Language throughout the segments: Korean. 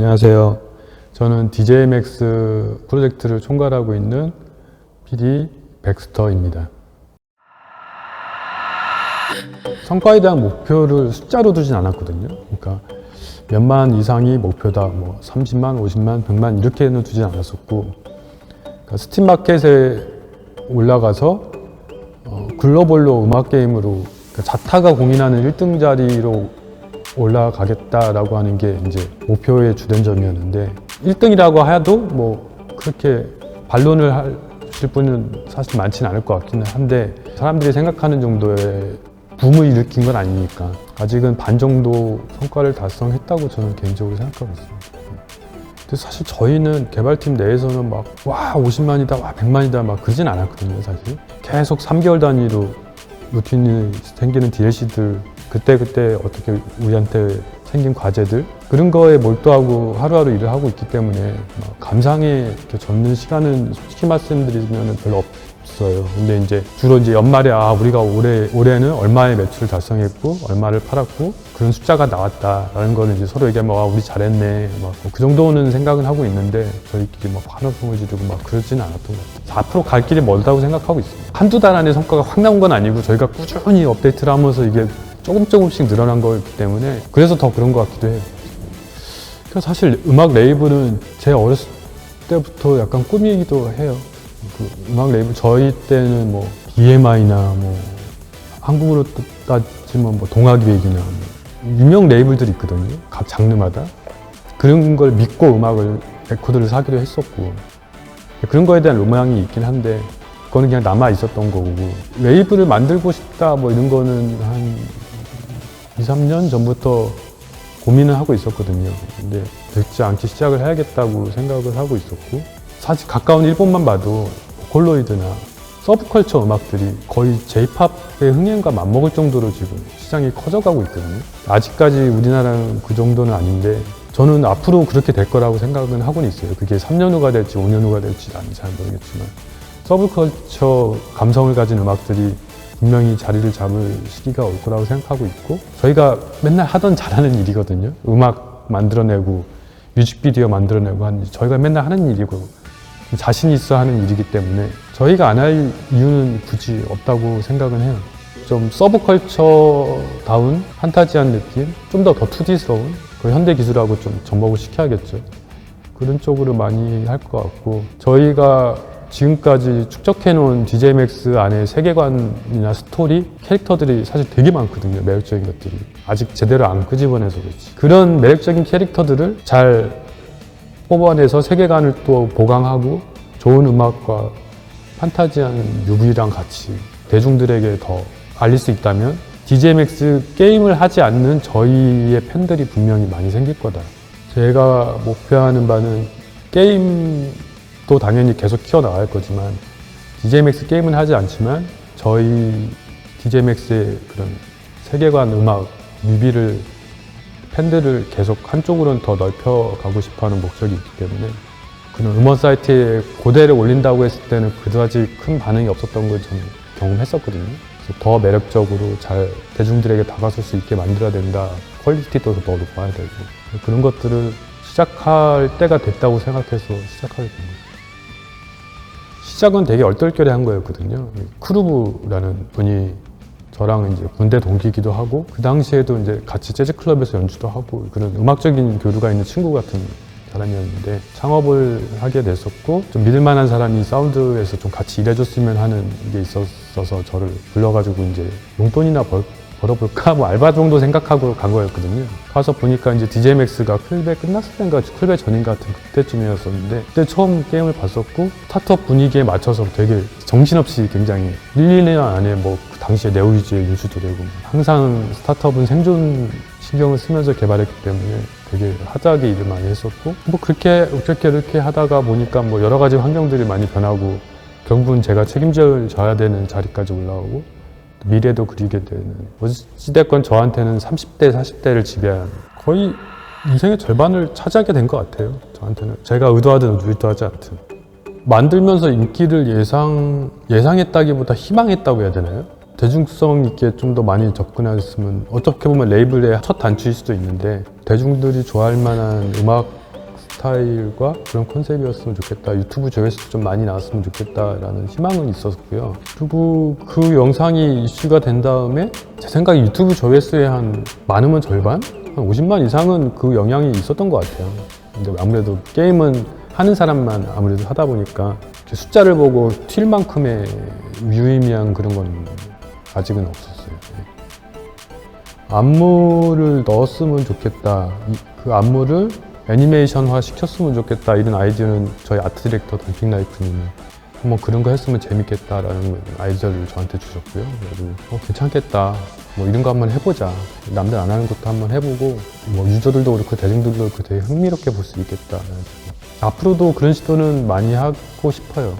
안녕하세요. 저는 DJMX 프로젝트를 총괄하고 있는 PD 백스터입니다. 성과에 대한 목표를 숫자로 두진 않았거든요. 그러니까 몇만 이상이 목표다, 뭐 30만, 50만, 100만 이렇게는 두진 않았었고, 그러니까 스팀 마켓에 올라가서 글로벌로 음악 게임으로 그러니까 자타가 공인하는 1등 자리로 올라가겠다라고 하는 게 이제 목표의 주된 점이었는데, 1등이라고 해도 뭐 그렇게 반론을 하실 분은 사실 많지는 않을 것 같기는 한데, 사람들이 생각하는 정도의 붐을 일으킨 건 아니니까 아직은 반 정도 성과를 달성했다고 저는 개인적으로 생각하고 있습니다. 근데 사실 저희는 개발팀 내에서는 막 와 50만이다, 와 100만이다 막 그러진 않았거든요. 사실 계속 3개월 단위로 루틴이 생기는 DLC들, 그때 어떻게 우리한테 생긴 과제들, 그런 거에 몰두하고 하루하루 일을 하고 있기 때문에 감상에 이렇게 젖는 시간은 솔직히 말씀드리면 별로 없어요. 근데 이제 주로 이제 연말에 우리가 올해는 얼마의 매출을 달성했고 얼마를 팔았고 그런 숫자가 나왔다라는 거는 이제 서로 얘기하면 우리 잘했네 그 정도는 생각은 하고 있는데, 저희끼리 환호성을 지르고 그러지는 않았던 것 같아요. 앞으로 갈 길이 멀다고 생각하고 있습니다. 한두 달 안에 성과가 확 나온 건 아니고 저희가 꾸준히 업데이트를 하면서 이게 조금씩 늘어난 거기 때문에 그래서 더 그런 것 같기도 해요. 그러니까 사실 음악 레이블은 제 어렸을 때부터 약간 꿈이기도 해요. 그 음악 레이블 저희 때는 BMI나 한국으로 따지면 동아기획이나 유명 레이블들이 있거든요. 각 장르마다 그런 걸 믿고 음악을 레코드를 사기도 했었고, 그런 거에 대한 로망이 있긴 한데 그거는 그냥 남아 있었던 거고, 레이블을 만들고 싶다 이런 거는 한 2, 3년 전부터 고민을 하고 있었거든요. 근데 늦지 않게 시작을 해야겠다고 생각을 하고 있었고, 사실 가까운 일본만 봐도 보컬로이드나 서브컬처 음악들이 거의 J-팝의 흥행과 맞먹을 정도로 지금 시장이 커져가고 있거든요. 아직까지 우리나라는 그 정도는 아닌데 저는 앞으로 그렇게 될 거라고 생각은 하고는 있어요. 그게 3년 후가 될지 5년 후가 될지 나는 잘 모르겠지만 서브컬처 감성을 가진 음악들이 분명히 자리를 잡을 시기가 올 거라고 생각하고 있고, 저희가 맨날 하던 잘하는 일이거든요. 음악 만들어내고 뮤직비디오 만들어내고 하는, 저희가 맨날 하는 일이고 자신 있어 하는 일이기 때문에 저희가 안 할 이유는 굳이 없다고 생각은 해요. 좀 서브컬처다운 판타지한 느낌, 좀 더 2D스러운 그 현대 기술하고 좀 접목을 시켜야겠죠. 그런 쪽으로 많이 할 것 같고, 저희가 지금까지 축적해놓은 DJMX 안에 세계관이나 스토리, 캐릭터들이 사실 되게 많거든요. 매력적인 것들이 아직 제대로 안 끄집어내서 그렇지. 그런 매력적인 캐릭터들을 잘 뽑아내서 세계관을 또 보강하고 좋은 음악과 판타지한 뮤비랑 같이 대중들에게 더 알릴 수 있다면 DJMX 게임을 하지 않는 저희의 팬들이 분명히 많이 생길 거다. 제가 목표하는 바는 게임도 당연히 계속 키워나갈 거지만 DJMX 게임은 하지 않지만 저희 DJMX의 그런 세계관, 음악, 뮤비를 팬들을 계속 한쪽으로는 더 넓혀가고 싶어하는 목적이 있기 때문에, 그런 음원 사이트에 고대를 올린다고 했을 때는 그다지 큰 반응이 없었던 걸 저는 경험했었거든요. 그래서 더 매력적으로 잘 대중들에게 다가설 수 있게 만들어야 된다. 퀄리티도 더 높아야 되고, 그런 것들을 시작할 때가 됐다고 생각해서 시작하게 된 거예요. 시작은 되게 얼떨결에 한 거였거든요. 크루브라는 분이 저랑 이제 군대 동기이기도 하고, 그 당시에도 이제 같이 재즈클럽에서 연주도 하고 그런 음악적인 교류가 있는 친구 같은 사람이었는데, 창업을 하게 됐었고, 좀 믿을만한 사람이 사운드에서 좀 같이 일해줬으면 하는 게 있었어서 저를 불러가지고 이제 용돈이나 벌어볼까 알바 정도 생각하고 간 거였거든요. 가서 보니까 이제 DJMX가 클베 끝났을 때인가 클베 전인가 같은 그때쯤이었었는데, 그때 처음 게임을 봤었고, 스타트업 분위기에 맞춰서 되게 정신없이 굉장히 1, 2년 안에 그 당시에 네오위즈에 인수도 되고, 항상 스타트업은 생존 신경을 쓰면서 개발했기 때문에 되게 하드하게 일을 많이 했었고, 그렇게 하다가 보니까 여러 가지 환경들이 많이 변하고, 결국은 제가 책임져야 되는 자리까지 올라오고, 미래도 그리게 되는, 어찌됐건 저한테는 30대, 40대를 지배한 거의 인생의 절반을 차지하게 된 것 같아요. 저한테는 제가 의도하든 의도하지 않든 만들면서 인기를 예상했다기보다 희망했다고 해야 되나요? 대중성 있게 좀 더 많이 접근했으면, 어떻게 보면 레이블의 첫 단추일 수도 있는데 대중들이 좋아할 만한 음악 스타일과 그런 컨셉이었으면 좋겠다. 유튜브 조회수도 좀 많이 나왔으면 좋겠다라는 희망은 있었고요. 그리고 그 영상이 이슈가 된 다음에 제 생각에 유튜브 조회수의 한 많으면 절반? 한 50만 이상은 그 영향이 있었던 것 같아요. 근데 아무래도 게임은 하는 사람만 아무래도 하다 보니까 숫자를 보고 튈 만큼의 유의미한 그런 건 아직은 없었어요. 안무를 넣었으면 좋겠다. 그 안무를 애니메이션화 시켰으면 좋겠다. 이런 아이디어는 저희 아트 디렉터 덤핑라이프님이 한번 그런 거 했으면 재밌겠다라는 아이디어를 저한테 주셨고요. 그래서 괜찮겠다. 뭐 이런 거 한번 해보자. 남들 안 하는 것도 한번 해보고 뭐 유저들도 그렇고 대중들도 그렇고 되게 흥미롭게 볼 수 있겠다. 앞으로도 그런 시도는 많이 하고 싶어요.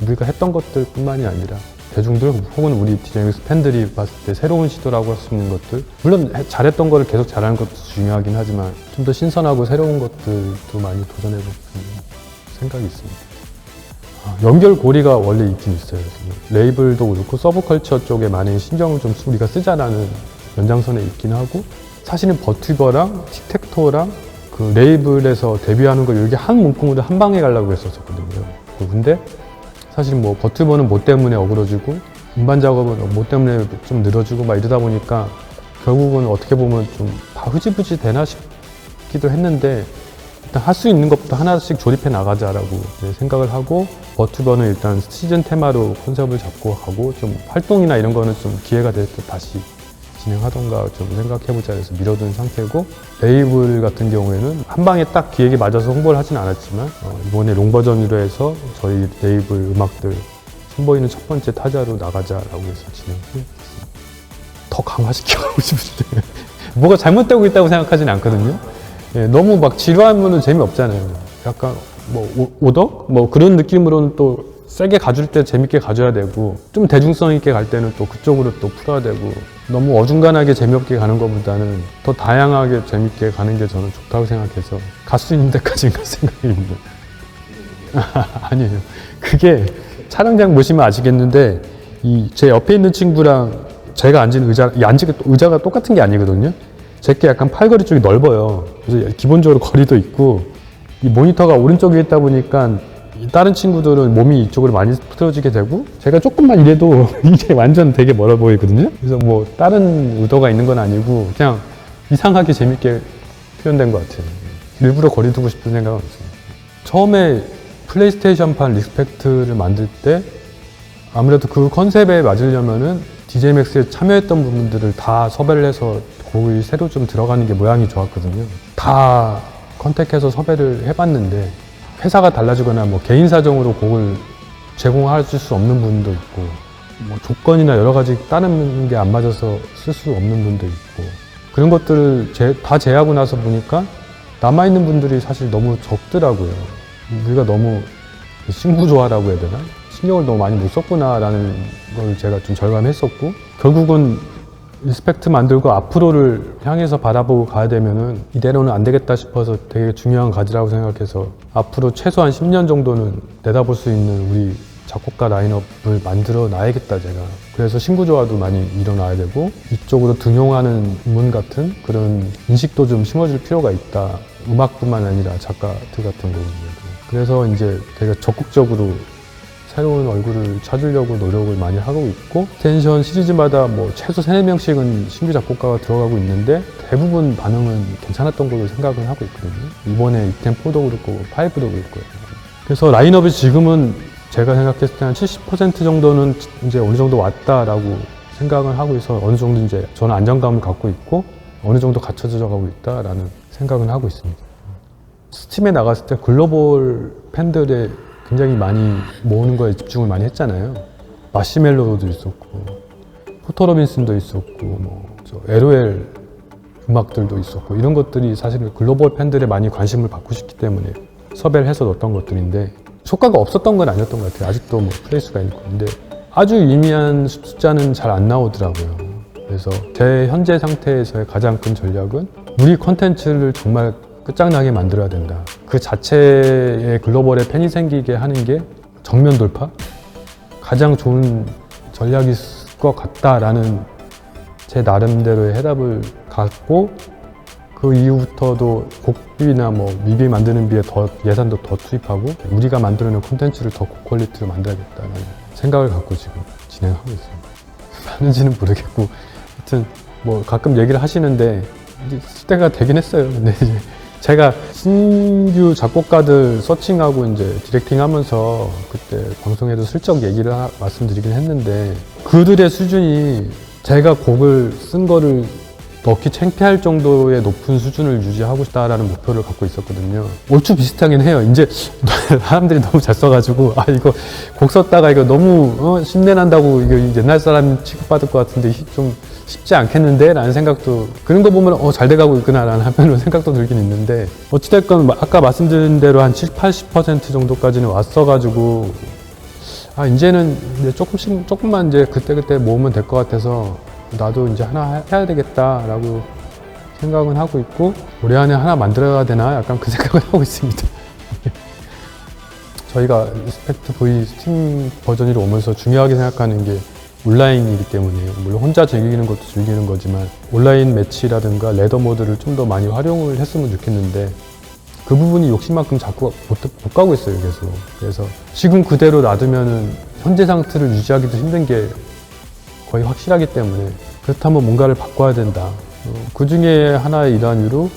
우리가 했던 것들 뿐만이 아니라 대중들 혹은 우리 디자이너스 팬들이 봤을 때 새로운 시도라고 할 수 있는 것들, 물론 잘했던 거를 계속 잘하는 것도 중요하긴 하지만 좀 더 신선하고 새로운 것들도 많이 도전해보고 싶은 생각이 있습니다. 연결고리가 원래 있긴 있어요. 레이블도 그렇고 서브컬처 쪽에 많은 신경을 좀 우리가 쓰자라는 연장선에 있긴 하고, 사실은 버튜버랑 틱택토랑 그 레이블에서 데뷔하는 걸 이렇게 한 문구으로 한 방에 가려고 했었거든요. 근데 사실 뭐 버튜버는 뭐 때문에 어그러지고 음반 작업은 뭐 때문에 좀 늘어지고 막 이러다 보니까 결국은 어떻게 보면 좀 다 흐지부지 되나 싶기도 했는데, 일단 할 수 있는 것부터 하나씩 조립해 나가자라고 생각을 하고, 버튜버는 일단 시즌 테마로 컨셉을 잡고 하고, 좀 활동이나 이런 거는 좀 기회가 될 때 다시 진행하던가 좀 생각해보자 해서 미뤄둔 상태고, 레이블 같은 경우에는 한 방에 딱 기획이 맞아서 홍보를 하진 않았지만 이번에 롱버전으로 해서 저희 레이블 음악들 선보이는 첫 번째 타자로 나가자라고 해서 진행했습니다. 더 강화시켜가고 싶은데 뭐가 잘못되고 있다고 생각하진 않거든요. 예, 너무 막 지루하면 재미없잖아요. 약간 뭐 오덕? 뭐 그런 느낌으로는 또 세게 가줄 때 재밌게 가줘야 되고, 좀 대중성 있게 갈 때는 또 그쪽으로 또 풀어야 되고, 너무 어중간하게 재미없게 가는 것보다는 더 다양하게 재밌게 가는 게 저는 좋다고 생각해서 갈 수 있는 데까지는 갈 생각입니다. 아니에요. 그게 촬영장 보시면 아시겠는데, 제 옆에 있는 친구랑 제가 앉은 의자가 똑같은 게 아니거든요. 제게 약간 팔걸이 쪽이 넓어요. 그래서 기본적으로 거리도 있고, 이 모니터가 오른쪽에 있다 보니까 다른 친구들은 몸이 이쪽으로 많이 틀어지게 되고, 제가 조금만 이래도 이게 완전 되게 멀어 보이거든요. 그래서 뭐 다른 의도가 있는 건 아니고 그냥 이상하게 재밌게 표현된 것 같아요. 일부러 거리 두고 싶은 생각은 없습니다. 처음에 플레이스테이션판 리스펙트를 만들 때 아무래도 그 컨셉에 맞으려면은 DJ 맥스에 참여했던 부분들을 다 섭외를 해서 곡이 새로 좀 들어가는 게 모양이 좋았거든요. 다 컨택해서 섭외를 해봤는데 회사가 달라지거나 뭐 개인 사정으로 곡을 제공하실 수 없는 분도 있고, 뭐 조건이나 여러 가지 다른 게 안 맞아서 쓸 수 없는 분도 있고, 그런 것들을 다 제하고 나서 보니까 남아있는 분들이 사실 너무 적더라고요. 우리가 너무 신구조화라고 해야 되나? 신경을 너무 많이 못 썼구나라는 걸 제가 좀 절감했었고, 결국은 리스펙트 만들고 앞으로를 향해서 바라보고 가야 되면은 이대로는 안 되겠다 싶어서 되게 중요한 과제라고 생각해서 앞으로 최소한 10년 정도는 내다볼 수 있는 우리 작곡가 라인업을 만들어 놔야겠다 제가. 그래서 신구조화도 많이 일어나야 되고, 이쪽으로 등용하는 문 같은 그런 인식도 좀 심어줄 필요가 있다. 음악뿐만 아니라 작가들 같은 경우에도. 그래서 이제 되게 적극적으로 새로운 얼굴을 찾으려고 노력을 많이 하고 있고, 텐션 시리즈마다 뭐 최소 3-4명씩은 신규 작곡가가 들어가고 있는데 대부분 반응은 괜찮았던 걸로 생각을 하고 있거든요. 이번에 이템4도 그렇고 5도 그렇고요. 그래서 라인업이 지금은 제가 생각했을 때 한 70% 정도는 이제 어느 정도 왔다라고 생각을 하고 있어, 어느 정도 이제 저는 안정감을 갖고 있고 어느 정도 갖춰져 가고 있다라는 생각은 하고 있습니다. 스팀에 나갔을 때 글로벌 팬들의 굉장히 많이 모으는 거에 집중을 많이 했잖아요. 마시멜로도 있었고, 포터 로빈슨도 있었고, 뭐 LOL 음악들도 있었고, 이런 것들이 사실 글로벌 팬들의 많이 관심을 받고 싶기 때문에 섭외를 해서 넣었던 것들인데, 효과가 없었던 건 아니었던 것 같아요. 아직도 뭐 플레이수가 있고. 근데 아주 유의미한 숫자는 잘 안 나오더라고요. 그래서 제 현재 상태에서의 가장 큰 전략은 우리 컨텐츠를 정말 끝장나게 만들어야 된다. 그 자체의 글로벌에 팬이 생기게 하는 게 정면 돌파? 가장 좋은 전략일 것 같다라는 제 나름대로의 해답을 갖고, 그 그 이후부터도 곡비나 뭐 뮤비 만드는 비에 더 예산도 더 투입하고 우리가 만들어낸 콘텐츠를 더 고퀄리티로 만들어야겠다는 생각을 갖고 지금 진행하고 있습니다. 하는지는 모르겠고 하여튼 뭐 가끔 얘기를 하시는데 이제 시대가 되긴 했어요. 근데 이제 제가 신규 작곡가들 서칭하고 이제 디렉팅 하면서 그때 방송에도 슬쩍 얘기를 말씀드리긴 했는데 그들의 수준이 제가 곡을 쓴 거를 넣기 창피할 정도의 높은 수준을 유지하고 싶다라는 목표를 갖고 있었거든요. 얼추 비슷하긴 해요. 이제 사람들이 너무 잘 써가지고 아 이거 곡 썼다가 이거 너무 신내난다고 이거 옛날 사람 취급받을 것 같은데 좀 쉽지 않겠는데? 라는 생각도 그런 거 보면 잘 돼가고 있구나 라는 한편으로 생각도 들긴 있는데 어찌됐건 아까 말씀드린 대로 한 70-80% 정도까지는 왔어가지고 아 이제는 이제 조금만 이제 그때그때 모으면 될 것 같아서 나도 이제 하나 해야 되겠다라고 생각은 하고 있고 올해 안에 하나 만들어야 되나 약간 그 생각을 하고 있습니다. 저희가 리스펙트 V 스팀 버전으로 오면서 중요하게 생각하는 게 온라인이기 때문에 물론 혼자 즐기는 것도 즐기는 거지만 온라인 매치라든가 레더 모드를 좀 더 많이 활용을 했으면 좋겠는데 그 부분이 욕심만큼 자꾸 못 가고 있어요 계속. 그래서 지금 그대로 놔두면은 현재 상태를 유지하기도 힘든 게 거의 확실하기 때문에 그렇다면 뭔가를 바꿔야 된다. 그 중에 하나의 일환으로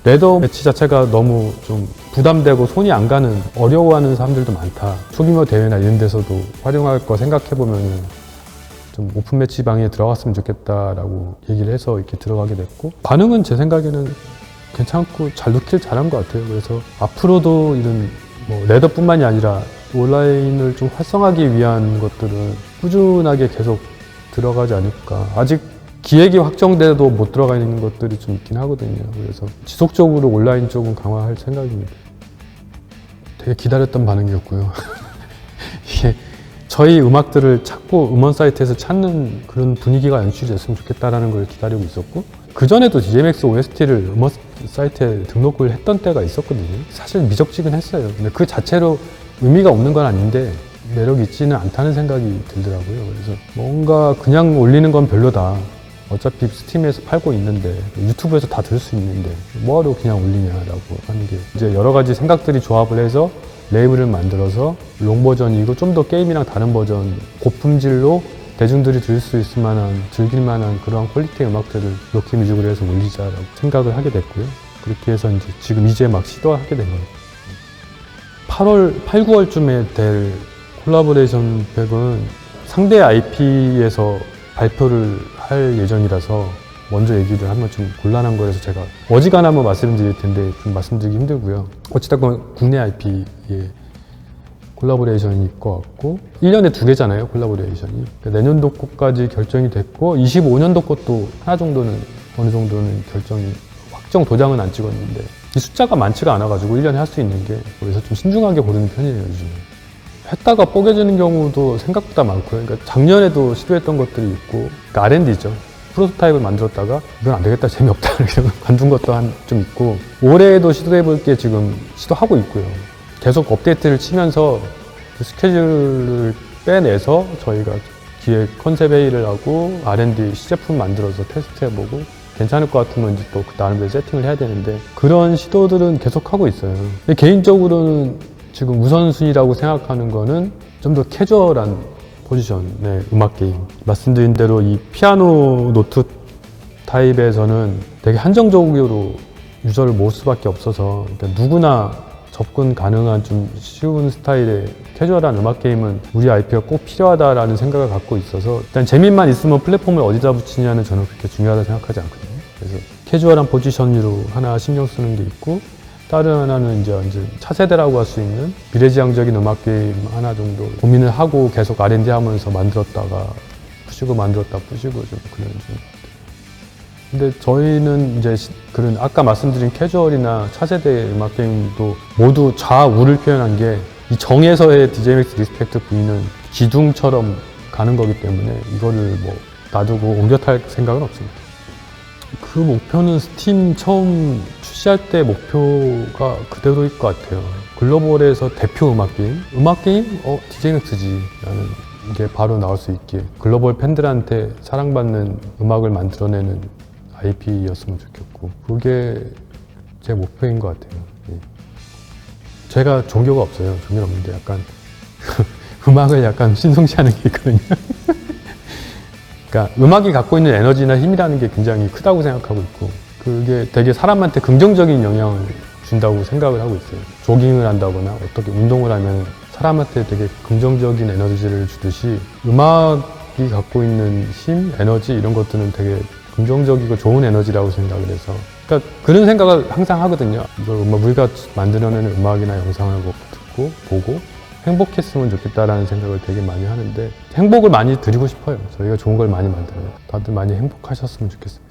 레더 매치 자체가 너무 좀 부담되고 손이 안 가는 어려워하는 사람들도 많다. 소규모 대회나 이런 데서도 활용할 거 생각해보면은 좀 오픈 매치 방에 들어갔으면 좋겠다라고 얘기를 해서 이렇게 들어가게 됐고 반응은 제 생각에는 괜찮고 잘 넣길 잘한 것 같아요. 그래서 앞으로도 이런 뭐 레더뿐만이 아니라 온라인을 좀 활성화하기 위한 것들은 꾸준하게 계속 들어가지 않을까. 아직 기획이 확정돼도 못 들어가 있는 것들이 좀 있긴 하거든요. 그래서 지속적으로 온라인 쪽은 강화할 생각입니다. 되게 기다렸던 반응이었고요. 이게 저희 음악들을 찾고 음원 사이트에서 찾는 그런 분위기가 연출이 됐으면 좋겠다라는 걸 기다리고 있었고 그전에도 DJMX OST를 음원 사이트에 등록을 했던 때가 있었거든요. 사실 미적지근했어요. 근데 그 자체로 의미가 없는 건 아닌데 매력이 있지는 않다는 생각이 들더라고요. 그래서 뭔가 그냥 올리는 건 별로다. 어차피 스팀에서 팔고 있는데 유튜브에서 다 들을 수 있는데 뭐하러 그냥 올리냐라고 하는 게 이제 여러 가지 생각들이 조합을 해서 레이블을 만들어서 롱 버전이고 좀 더 게임이랑 다른 버전 고품질로 대중들이 들을 수 있을 만한 즐길 만한 그런 퀄리티의 음악들을 로키 뮤직으로 해서 올리자라고 생각을 하게 됐고요. 그렇게 해서 이제 막 시도하게 된 거예요. 8, 9월쯤에 될 콜라보레이션 팩은 상대 IP에서 발표를 할 예정이라서 먼저 얘기를 하면 좀 곤란한 거라서 제가 어지간하면 말씀드릴 텐데 좀 말씀드리기 힘들고요. 어찌됐건 국내 IP의 콜라보레이션일 것 같고 1년에 2개잖아요 콜라보레이션이. 그러니까 내년도 것까지 결정이 됐고 25년도 것도 하나 정도는 어느 정도는 결정이 확정 도장은 안 찍었는데 이 숫자가 많지가 않아가지고 1년에 할 수 있는 게 그래서 좀 신중하게 고르는 편이에요 요즘에. 했다가 뽀개지는 경우도 생각보다 많고요. 그러니까 작년에도 시도했던 것들이 있고 그러니까 R&D죠. 프로토타입을 만들었다가 이건 안 되겠다 재미없다 이런 관둔 것도 좀 있고 올해에도 시도해볼 게 지금 시도하고 있고요. 계속 업데이트를 치면서 그 스케줄을 빼내서 저희가 기획 컨셉 회의를 하고 R&D 시제품 만들어서 테스트해보고 괜찮을 것 같으면 이제 또 그 나름대로 세팅을 해야 되는데 그런 시도들은 계속 하고 있어요. 근데 개인적으로는 지금 우선순위라고 생각하는 거는 좀 더 캐주얼한 포지션의 음악 게임. 말씀드린 대로 이 피아노 노트 타입에서는 되게 한정적으로 유저를 모을 수밖에 없어서 그러니까 누구나 접근 가능한 좀 쉬운 스타일의 캐주얼한 음악 게임은 우리 IP가 꼭 필요하다라는 생각을 갖고 있어서 일단 재미만 있으면 플랫폼을 어디다 붙이냐는 저는 그렇게 중요하다고 생각하지 않거든요. 그래서 캐주얼한 포지션으로 하나 신경 쓰는 게 있고 다른 하나는 이제 차세대라고 할 수 있는 미래지향적인 음악 게임 하나 정도 고민을 하고 계속 R&D 하면서 만들었다가 푸시고 만들었다 푸시고 좀 그런 좀. 근데 저희는 이제 그런 아까 말씀드린 캐주얼이나 차세대 음악 게임도 모두 좌우를 표현한 게 이 정에서의 DJMX 리스펙트 V는 기둥처럼 가는 거기 때문에 이거를 뭐 놔두고 옮겨 탈 생각은 없습니다. 그 목표는 스팀 처음 출시할 때 목표가 그대로일 것 같아요. 글로벌에서 대표 음악 게임? DJMX지 라는 게 바로 나올 수 있게 글로벌 팬들한테 사랑받는 음악을 만들어내는 IP였으면 좋겠고 싶고 그게 제 목표인 것 같아요. 예. 제가 종교가 없어요. 종교는 없는데 약간 음악을 약간 신성시하는 게 있거든요. 그러니까 음악이 갖고 있는 에너지나 힘이라는 게 굉장히 크다고 생각하고 있고 그게 되게 사람한테 긍정적인 영향을 준다고 생각을 하고 있어요. 조깅을 한다거나 어떻게 운동을 하면 사람한테 되게 긍정적인 에너지를 주듯이 음악이 갖고 있는 힘, 에너지 이런 것들은 되게 긍정적이고 좋은 에너지라고 생각을 해서 그러니까 그런 생각을 항상 하거든요. 이걸 우리가 만들어내는 음악이나 영상을 듣고 보고 행복했으면 좋겠다라는 생각을 되게 많이 하는데 행복을 많이 드리고 싶어요. 저희가 좋은 걸 많이 만들어요. 다들 많이 행복하셨으면 좋겠습니다.